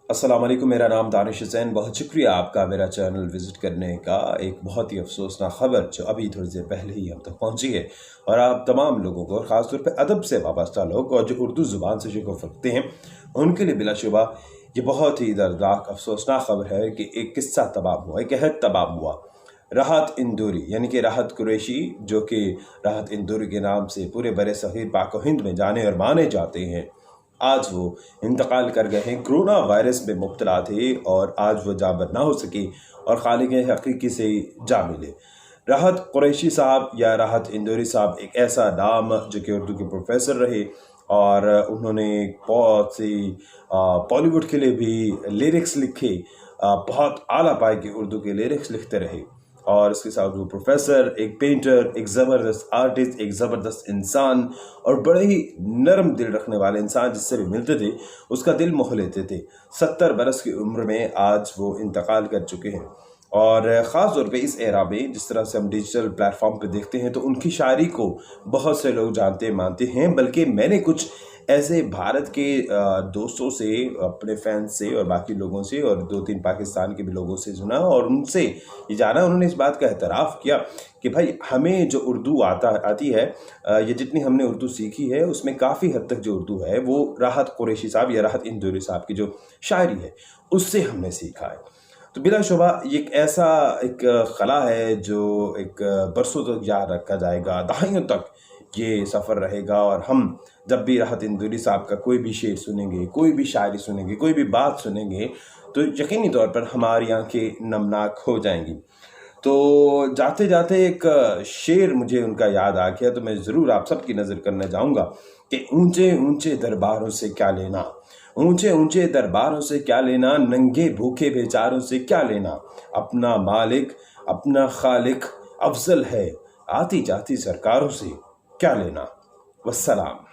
अस्सलाम वालेकुम। मेरा नाम दानिश हुसैन। बहुत शुक्रिया आपका मेरा चैनल विज़िट करने का। एक बहुत ही अफसोसनाक ख़बर जो अभी थोड़ी देर पहले ही हम तक पहुंची है, और आप तमाम लोगों को, और ख़ास तौर पे अदब से वाबस्ता लोग और जो उर्दू ज़ुबान से शगुफ़ रखते हैं, उनके लिए बिलाशुबा ये बहुत ही दर्दनाक अफसोसनाक ख़बर है कि एक किस्सा तमाम हुआ, एक अहद तमाम हुआ। राहत इंदौरी यानी कि राहत कुरैशी, जो कि राहत इंदौरी के नाम से पूरे बरे सग़ीर पाक व हिंद में जाने और माने जाते हैं, आज वो इंतकाल कर गए हैं। कोरोना वायरस में मुब्तला थे और आज वो जाबर ना हो सके और खालिक हकीकी से जा मिले। राहत कुरैशी साहब या राहत इंदौरी साहब एक ऐसा नाम जो कि उर्दू के प्रोफेसर रहे, और उन्होंने बहुत सी बॉलीवुड के लिए भी लिरिक्स लिखे। बहुत आला पाए के उर्दू के लिरिक्स लिखते रहे, और इसके साथ वो प्रोफेसर, एक पेंटर, एक ज़बरदस्त आर्टिस्ट, एक ज़बरदस्त इंसान और बड़े ही नरम दिल रखने वाले इंसान। जिससे भी मिलते थे उसका दिल मोह लेते थे। 70 बरस की उम्र में आज वो इंतकाल कर चुके हैं। और ख़ास तौर पे इस एरा में जिस तरह से हम डिजिटल प्लेटफॉर्म पे देखते हैं, तो उनकी शायरी को बहुत से लोग जानते मानते हैं। बल्कि मैंने कुछ ऐसे भारत के दोस्तों से, अपने फैंस से और बाकी लोगों से, और 2-3 पाकिस्तान के भी लोगों से सुना और उनसे ये जाना, उन्होंने इस बात का एतराफ़ किया कि भाई हमें जो उर्दू आती है, ये जितनी हमने उर्दू सीखी है उसमें काफ़ी हद तक जो उर्दू है वो राहत कुरैशी साहब या राहत इंदौरी साहब की जो शायरी है उससे हमने सीखा है। तो बिलाशुबा ये एक ऐसा एक कला है जो एक बरसों तक याद रखा जाएगा, दहाइयों तक ये सफ़र रहेगा। और हम जब भी राहत इंदौरी साहब का कोई भी शेर सुनेंगे, कोई भी शायरी सुनेंगे, कोई भी बात सुनेंगे, तो यकीनी तौर पर हमारी आंखें नमनाक हो जाएंगी। तो जाते जाते एक शेर मुझे उनका याद आ गया, तो मैं ज़रूर आप सबकी नज़र करना चाहूँगा कि ऊंचे ऊंचे दरबारों से क्या लेना, ऊंचे ऊंचे दरबारों से क्या लेना, नंगे भूखे बेचारों से क्या लेना, अपना मालिक अपना खालिक अफजल है, आती जाती सरकारों से क्या लेना। वस्सलाम।